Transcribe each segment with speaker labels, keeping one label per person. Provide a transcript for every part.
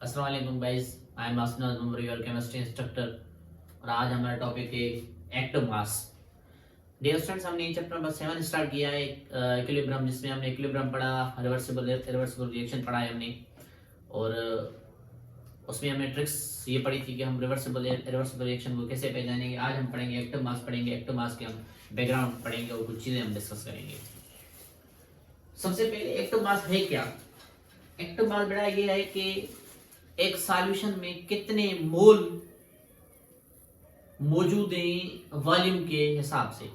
Speaker 1: अस्सलाम वालेकुम guys, I am Asnad Umar, your chemistry instructor. और आज हमारा टॉपिक है एक्टिव मास। डियर स्टूडेंट्स, हमने चैप्टर नंबर 7 स्टार्ट किया है, इक्विलिब्रियम, जिसमें हमने इक्विलिब्रियम पढ़ा, रिवर्सिबल रिएक्शन पढ़ा है हमने। और उसमें हमने ट्रिक्स ये पढ़ी थी कि हम रिवर्सिबल रिएक्शन को कैसे पहचानेंगे। आज हम पढ़ेंगे एक्टिव मास, पढ़ेंगे एक्टिव मास के हम बैकग्राउंड पढ़ेंगे और कुछ चीजें हम डिस्कस करेंगे। सबसे पहले एक्टिव मास है क्या? एक्टिव मास बेटा ये है कि एक सॉल्यूशन में कितने मोल मौजूद हैं वॉल्यूम के हिसाब से।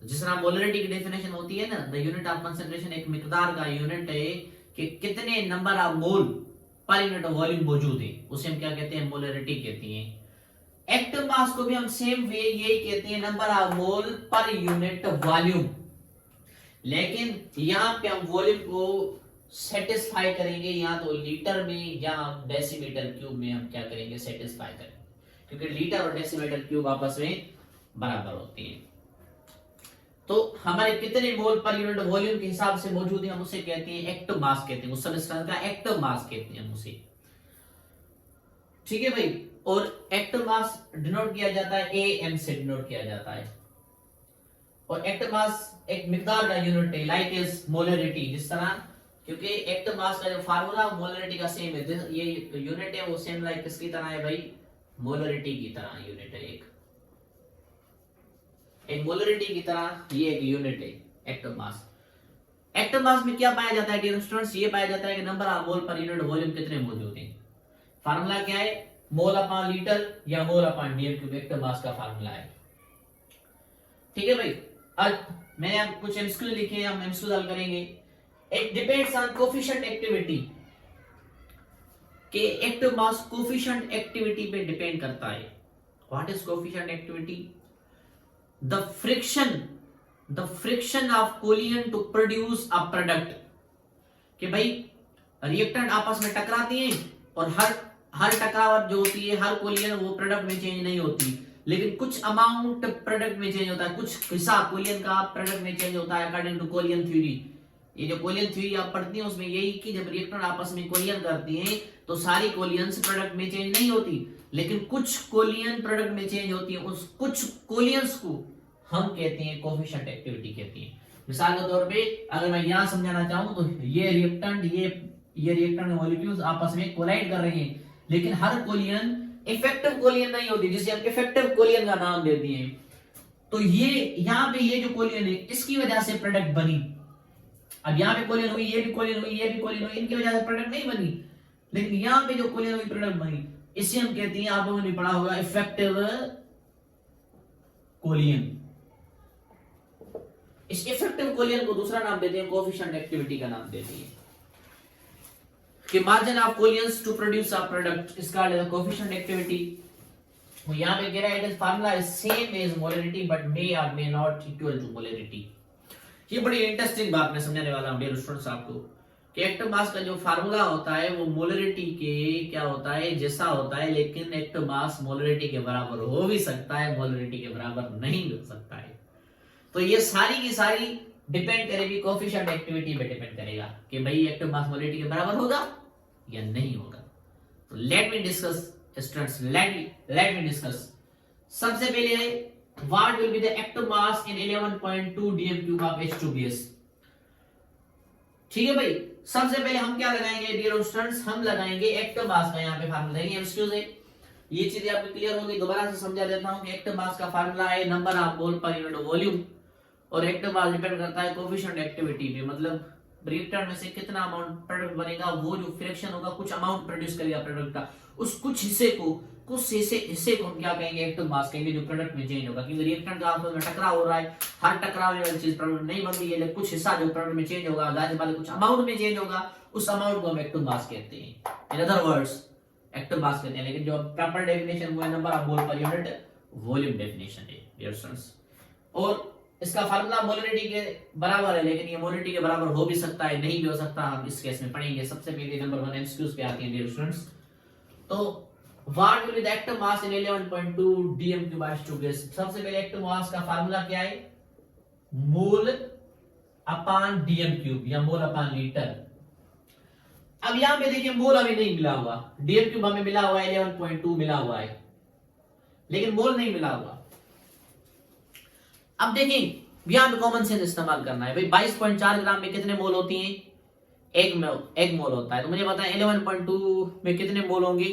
Speaker 1: जिस तरह मोलरिटी की डेफिनेशन होती है ना, द यूनिट ऑफ कंसंट्रेशन, एक मिकदार का यूनिट है कि कितने number of mole per unit of volume मौजूद है, उसे हम क्या कहते हैं? मोलरिटी कहती हैं। एक्टिव मास को भी हम सेम वे यही कहते हैं, number of mole per unit volume. लेकिन यहां पे हम वॉल्यूम को सेटिस्फाई करेंगे या तो लीटर में या डेसीमीटर क्यूब में हम क्या करेंगे? सेटिस्फाई करेंगे, क्योंकि लीटर और डेसीमीटर क्यूब आपस में बराबर होते हैं। तो हमारे कितने मोल पर यूनिट वॉल्यूम के हिसाब से मौजूद है, हम उसे कहते हैं एक्टिव मास कहते हैं। उस सब्सटेंस का एक्टिव मास कहते हैं हम उसे। ठीक है भाई। और एक्टिव मास डिनोट किया जाता है एम से डिनोट किया जाता है। और एक्टिव मास एक मिकदार का यूनिट है, लाइक इज मोलरिटी। जिस तरह, क्योंकि एक्टिव मास का जो फार्मूला मोलरिटी का सेम है, ये यूनिट है वो सेम लाइक किसकी तरह है भाई? मोलरिटी की तरह यूनिट है। एक मोलरिटी की तरह ये एक यूनिट है एक्टिव मास। एक्टिव मास में क्या पाया जाता है डियर स्टूडेंट्स? ये पाया जाता है कि number of mole per unit volume कितने मौजूद हैं। फार्मूला क्या है? मोल अपॉन लीटर या mole upon DM cube active mass का फार्मूला है। ठीक है भाई। अब मैंने अब कुछ एमसीक्यू लिखे हैं, हम एमसीक्यू हल करेंगे। It depends on coefficient activity, के एक्टिव मास कोफिशिएंट एक्टिविटी पे डिपेंड करता है। What is coefficient activity? The friction of collision to produce a product. कि भाई रिएक्टेंट आपस में टकराती हैं और हर टकराव जो होती है, हर कोलियन वो प्रोडक्ट में चेंज नहीं होती, लेकिन कुछ अमाउंट प्रोडक्ट में चेंज होता है, कुछ हिस्सा कोलियन का प्रोडक्ट में चेंज होता है अकॉर्डिंग टू कोलियन थ्योरी। ये जो कोलियन थ्योरी आप पढ़ती हैं उसमें यही कि जब रिएक्टेंट आपस में कोलियन करती हैं तो सारी कोलियंस प्रोडक्ट में चेंज नहीं होती, लेकिन कुछ कोलियन प्रोडक्ट में चेंज होती है। उस कुछ कोलियंस को हम कहते हैं कोफिशिएंट एक्टिविटी कहती हैं। मिसाल के तौर पे अगर मैं यहां समझाना चाहूं तो ये रिएक्टेंट मॉलिक्यूल्स आपस में कोलाइड कर रहे हैं, लेकिन हर कोलियन इफेक्टिव कोलियन नहीं होती, जिसे हम इफेक्टिव कोलियन का नाम देते हैं। तो ये यहाँ पे ये जो कोलियन है इसकी वजह से प्रोडक्ट बनी। अब यहाँ पे कोलियन हुई, ये भी कोलियन हुई, ये भी कोलियन हुई, इनकी वजह से प्रोडक्ट नहीं बनी, लेकिन यहाँ पे जो कोलियन हुई प्रोडक्ट बनी, इसे हम कहते हैं, आप लोगों ने पढ़ा होगा, इफेक्टिव कोलियन। इस इफेक्टिव कोलियन को दूसरा नाम देते हैं, कोफिशिएंट एक्टिविटी का नाम देते हैं। कि margin of collisions to produce a product is called as coefficient activity. वो यहां पे कह रहा है it is formula is same as molarity but may or may not equal to molarity. ये बड़ी इंटरेस्टिंग बात मैं समझाने वाला हूं डियर स्टूडेंट्स आपको, कि एक्टिव मास का जो फार्मूला होता है वो मोलरिटी के क्या होता है? जैसा होता है, लेकिन एक्टिव मास मोलरिटी के बराबर हो भी सकता है, मोलरिटी के बराबर नहीं हो सकता है। तो ये सारी की सारी डिपेंड करेगी कोफिशिएंट एक्टिविटी पे डिपेंड करेगा कि भाई एक्टिव मास मोलरिटी के बराबर होगा या नहीं होगा। तो let me discuss students, let me discuss. सबसे पहले है what will be the active mass in 11.2 dm cube of H2BS। ठीक है भाई। सबसे पहले हम क्या लगाएंगे डियर स्टूडेंट्स? हम लगाएंगे एक्टिव मास का यहाँ पे फार्मूला है, एमसीक्यूज है, ये चीजें आपको क्लियर होगी। दोबारा से समझा देता हूं कि एक्टिव मास का फार्मूला है number of mole per unit volume, और एक्टिव मास डिपेंड करता है कोफिशिएंट एक्टिविटी पे, मतलब रिएक्टेंट में से कितना अमाउंट प्रोडक्ट बनेगा, वो जो फ्रैक्शन होगा, कुछ अमाउंट प्रोड्यूस करेगा प्रोडक्ट का, उस कुछ हिस्से को हम क्या कहेंगे? एक्टिव मास कहेंगे, जो प्रोडक्ट में चेंज होगा। क्योंकि रिएक्टेंट का आपस में टकराव हो रहा है, हर टकराव वाली चीज प्रोडक्ट नहीं बन रही है, लेकिन कुछ हिस्सा जो प्रोडक्ट में चेंज होगा, जाहिर बात है कुछ अमाउंट में चेंज होगा, उस अमाउंट को हम एक्टिव मास कहते हैं। In other words active mass कहते हैं, लेकिन जो प्रॉपर डेफिनेशन वो है number of mole per unit volume definition है डियर स्टूडेंट्स। और इसका फार्मूला मोलरिटी के बराबर है, लेकिन ये मोलरिटी के बराबर हो भी सकता है, नहीं भी हो सकता, हम इस केस में पढ़ेंगे। सबसे पहले नंबर 1 एमसीक्यूज पे आते हैं डियर स्टूडेंट्स। तो what will be the active mass in 11.2 dm cube H2BS। सबसे पहले एक्टिव मास का फार्मूला क्या है? मोल अपॉन डीएम क्यूब या मोल अपॉन लीटर। अब यहां पे देखिए मोल अभी नहीं मिला हुआ, डीएम क्यूब हमें मिला हुआ है 11.2 मिला हुआ है, लेकिन मोल नहीं मिला हुआ। अब देखें यहां पे कॉमन सेंस इस्तेमाल करना है भाई। 22.4 ग्राम में कितने मोल होती हैं? एक मोल होता है। तो मुझे बताएं 11.2 में कितने मोल होंगे?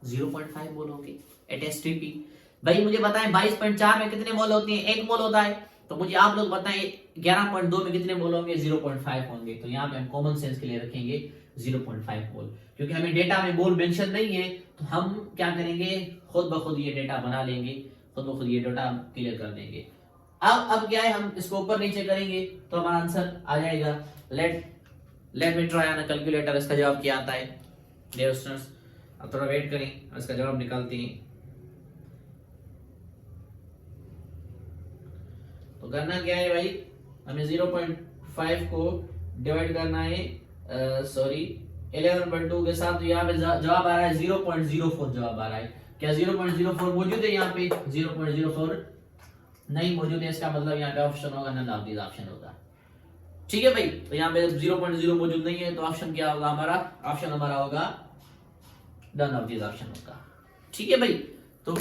Speaker 1: 0.5 मोल होंगे एट एसटीपी। भाई मुझे बताएं 22.4 में कितने मोल होती हैं? एक मोल होता है। तो मुझे आप लोग बताएं 11.2 में कितने मोल होंगे? 0.5 होंगे। तो यहाँ पे हम कॉमन सेंस के लिए रखेंगे 0.5 मोल, क्योंकि हमें डेटा में मोल मेंशन नहीं है। तो हम क्या करेंगे, खुद ब खुद ये डेटा बना लेंगे, खुद ब खुद ये डेटा क्लियर कर देंगे। अब क्या है, हम इसको ऊपर नीचे करेंगे तो हमारा आंसर आ जाएगा। Let me try on calculator, इसका जवाब क्या आता है डियर स्टूडेंट्स। अब थोड़ा वेट करें, इसका जवाब निकालते हैं। तो करना क्या है भाई, हमें 0.5 को डिवाइड करना है 11.2 के साथ। तो यहाँ पे जवाब आ रहा है 0.04 जवाब आ रहा है। क्या 0.04 मौजूद है यहाँ पे? 0.04 नहीं मौजूद है, इसका मतलब यहाँ पे ऑप्शन होगा नन ऑफ दीज ऑप्शन होगा। ठीक है भाई, तो यहाँ पे 0.0 मौजूद नहीं है, तो ऑप्शन क्या होगा हमारा? ऑप्शन हमारा होगा नन ऑफ दीज ऑप्शन होगा। ठीक है भाई, तो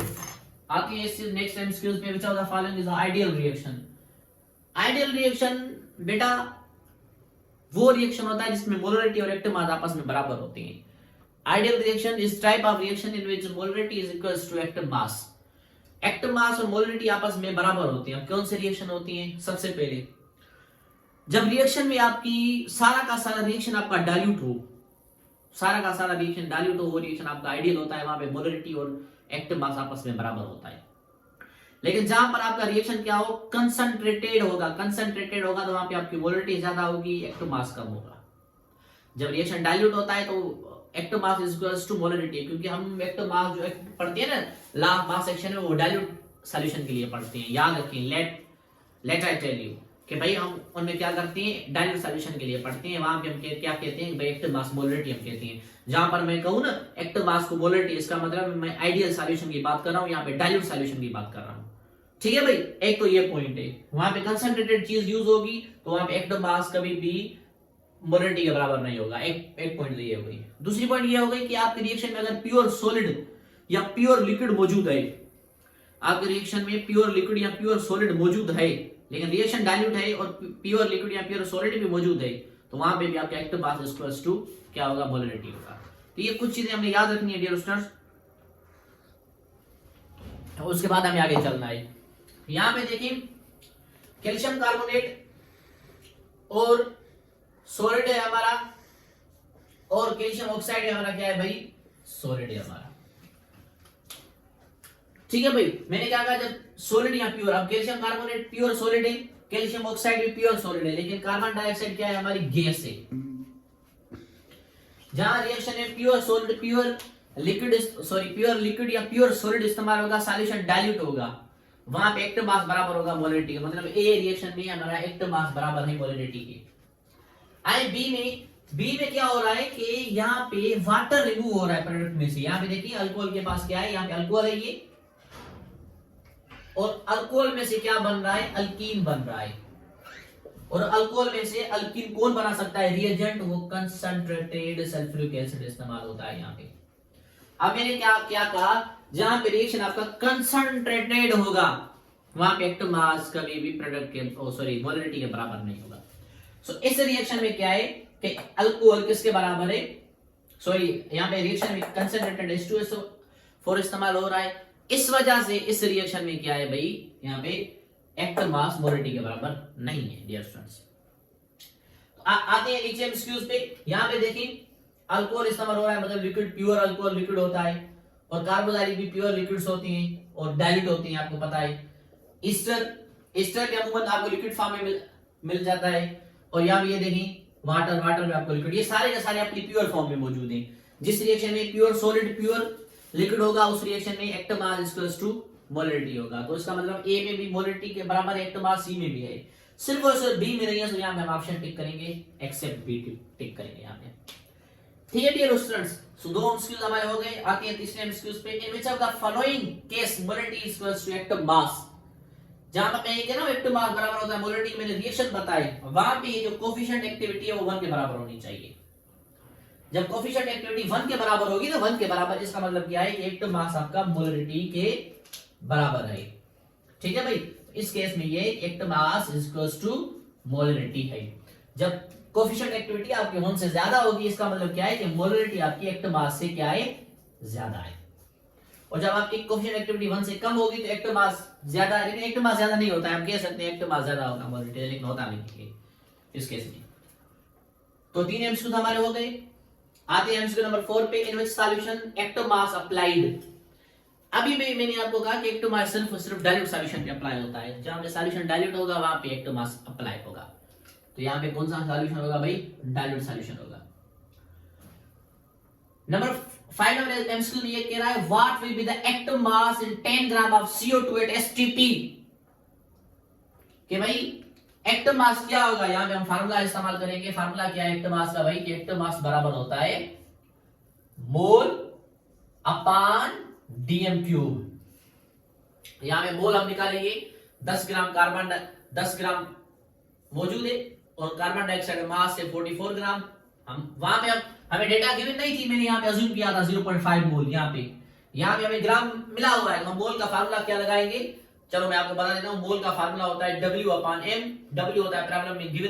Speaker 1: आती है इस नेक्स्ट एमसीक्यूज में, which of the following is ideal reaction. Ideal reaction बेटा वो रिएक्शन होता है जिसमें मोलरिटी और एक्टिव मास आपस में बराबर होती हैं। Ideal reaction is type of reaction in which molarity is equals to active mass. Active mass और मोलरिटी आपस में बराबर होती हैं। कौन सी रिएक्शन होती हैं? सबसे पहले जब रिएक्शन में आपकी सारा का सारा रिएक्शन आपका डाइल्यूट हो, सारा का सारा रिएक्शन डाइल्यूट हो, वो रिएक्शन आपका आइडियल होता है। वहां पे मोलरिटी और एक्टिव मास आपस में बराबर होता है। लेकिन जहां पर आपका रिएक्शन क्या हो, कंसंट्रेटेड होगा, कंसंट्रेटेड होगा तो वहां पे आपकी मोलरिटी ज्यादा होगी, एक्टिव मास कम होगा। जब रिएक्शन डाइल्यूट होता है तो active mass is equals to molarity, क्योंकि हम एक्टिव मास जो पढ़ते हैं ना लॉ ऑफ मास एक्शन में, वो डाइल्यूट सॉल्यूशन के लिए पढ़ते हैं। याद रखें, लेट आई टेल यू कि भाई हम उनमें क्या करते हैं, डाइल्यूट सॉल्यूशन के लिए पढ़ते हैं। वहां पे हम क्या कहते हैं भाई, एक्टिव मास मोलरिटी हम कहते हैं। जहां पर मैं कहूं ना एक्टिव मास को मोलरिटी, इसका मतलब मैं आइडियल सॉल्यूशन की बात कर रहा हूं, यहाँ पे डाइल्यूट सॉल्यूशन की बात कर रहा हूं। ठीक है भाई, एक तो ये पॉइंट है। वहां पे कंसंट्रेटेड चीज यूज होगी तो वहां पे एक्टिव मास कभी भी मोलरिटी के बराबर नहीं होगा। एक पॉइंट तो ये हो गई। दूसरी पॉइंट ये हो गई कि आपके रिएक्शन में अगर प्योर सॉलिड या प्योर लिक्विड मौजूद है, आपके रिएक्शन में प्योर लिक्विड या प्योर सॉलिड मौजूद है, लेकिन रिएक्शन डाइल्यूट है और प्योर लिक्विड या प्योर सॉलिड भी मौजूद है, तो वहां पे भी आपका active mass is equals to क्या होगा? मोलरिटी होगा। तो ये कुछ चीजें हमने याद रखनी है डियर स्टूडेंट्स। उसके बाद हमें आगे चलना है। यहां पे देखिए कैल्शियम कार्बोनेट और सॉलिड है हमारा, और कैल्शियम ऑक्साइड है हमारा, क्या है भाई? सॉलिड है हमारा। ठीक है भाई, मैंने क्या कहा, जब सॉलिड या प्योर, अब कैल्शियम कार्बोनेट प्योर सॉलिड है, कैल्शियम ऑक्साइड भी प्योर सॉलिड है, लेकिन कार्बन डाइऑक्साइड क्या है? हमारी गैस है। जहां रिएक्शन में प्योर सॉलिड, प्योर लिक्विड या प्योर सॉलिड इस्तेमाल होगा, सॉल्यूशन डाइल्यूट होगा, वहां पे एक्टिव मास बराबर होगा मोलरिटी का। मतलब ए रिएक्शन में हमारा एक्टिव मास बराबर है मोलरिटी के। आई बी में क्या हो रहा है कि यहाँ पे वाटर रिमूव हो रहा है प्रोडक्ट में से। यहाँ पे देखिए अल्कोहल के पास क्या है, यहाँ पे अल्कोहल है ये, और अल्कोहल में से क्या बन रहा है? अल्कीन बन रहा है। और अल्कोहल में से अल्कीन कौन बना सकता है? रिएजेंट, वो कंसंट्रेटेड सल्फ्यूरिक एसिड इस्तेमाल होता है यहाँ पे। अब मैंने क्या कहा, जहां पे रिएक्शन आपका कंसंट्रेटेड होगा, वहां पे एक्टिव मास कभी भी प्रोडक्ट के मोलरिटी के बराबर नहीं होगा। सो इस रिएक्शन में क्या है कि अल्कोहल किसके बराबर है? यहाँ पे रिएक्शन में कंसंट्रेटेड H2SO4 इस्तेमाल हो रहा है। इस वजह से इस रिएक्शन में क्या है भाई, यहाँ पे एक्टिव मास मोलरिटी के बराबर नहीं है डियर स्टूडेंट्स। आते हैं नीचे एमसीक्यूज पे। यहाँ पे देखिए अल्कोहल इस्तेमाल हो रहा है, मतलब लिक्विड, प्योर अल्कोहल लिक्विड होता है, और कार्बोजाइलिक भी प्योर लिक्विड्स होती हैं और डाइल्यूट होती हैं, आपको पता है। ईस्टर भी अमूमन आपको लिक्विड फॉर्म में मिल जाता है, और यहाँ पे ये देखिए वाटर में आपको लिक्विड, ये सारे के सारे अपनी प्योर फॉर्म में मौजूद हैं। जिस रिएक्शन में प्योर सॉलिड प्योर लिक्विड होगा, उस रिएक्शन में active mass equals to molarity होगा। तो इसका मतलब ए में भी मोलरिटी के बराबर है एक्टिव मास, सी में भी है। सिर्फ और सिर्फ बी में नहीं है, तो यहाँ पे हम ऑप्शन टिक करेंगे, एक्सेप्ट बी टिक करेंगे यहाँ पे। ठीक है डियर स्टूडेंट्स, सो दो एमसीक्यूज हमारे हो गए। आते हैं तीसरे एमसीक्यूज पे। In which of the following case molarity equals to active mass. जहां पर कहेंगे ना एक्टिव मास बराबर होता है मोलरिटी, मैंने रिएक्शन बताई, वहां पे ये जो कोफिशिएंट एक्टिविटी है वो 1 के बराबर होनी चाहिए। जब कोफिशिएंट एक्टिविटी 1 के बराबर होगी ना, 1 के बराबर, इसका मतलब क्या है कि एक्टिव मास आपका मोलरिटी के बराबर है। ठीक है भाई, इस केस में ये active mass is equals to molarity है। जब कोफिशिएंट एक्टिविटी आपकी 1 से ज्यादा होगी, इसका मतलब क्या है कि मोलरिटी आपकी एक्टिव मास से क्या है, ज्यादा है। और जब आपकी कोफिशिएंट एक्टिविटी 1 से कम होगी तो एक्टिव मास ज्यादा है, लेकिन एक्टिव मास ज्यादा नहीं होता है, हम कह सकते हैं एक्टिव मास ज्यादा होगा मोलरिटी, लेकिन होता नहीं है इस केस में। तो 3 एमसीक्यू हमारे हो गए। आते हैं एमसीक्यू नंबर 4 पे, इन विच सॉल्यूशन एक्टिव मास अप्लाइड। अभी मैंने आपको कहा कि एक्टिव मास सिर्फ डाइल्यूट सॉल्यूशन पे अप्लाई होता है, जहां पे सॉल्यूशन डाइल्यूट होगा वहां पे एक्टिव मास अप्लाई होगा। तो यहां पे कौन सा सॉल्यूशन होगा भाई, डाइल्यूट सॉल्यूशन होगा। नंबर 5 नंबर एमसीक्यू में ये कह रहा है what will be the active mass in 10 gram of CO2 at STP। कि भाई एक्टिव मास क्या होगा, यहां पे हम फार्मूला इस्तेमाल करेंगे। फार्मूला क्या है एक्टिव मास का भाई, कि एक्टिव मास बराबर होता है मोल अपान डीएम क्यूब। यहां पे मोल हम निकालेंगे, 10 ग्राम कार्बन 10 ग्राम मौजूद है और कार्बन डाइऑक्साइड मास है 44 ग्राम। हम वहां पे हमें डेटा गिवन नहीं थी, मैंने यहां पे अज्यूम किया था 0.5 मोल। यहां पे हमें ग्राम मिला हुआ है, तो हम मोल का फार्मूला क्या लगाएंगे, चलो मैं आपको बता देता हूं। मोल का फार्मूला होता है W/M। W होता है प्रॉब्लम में गिवन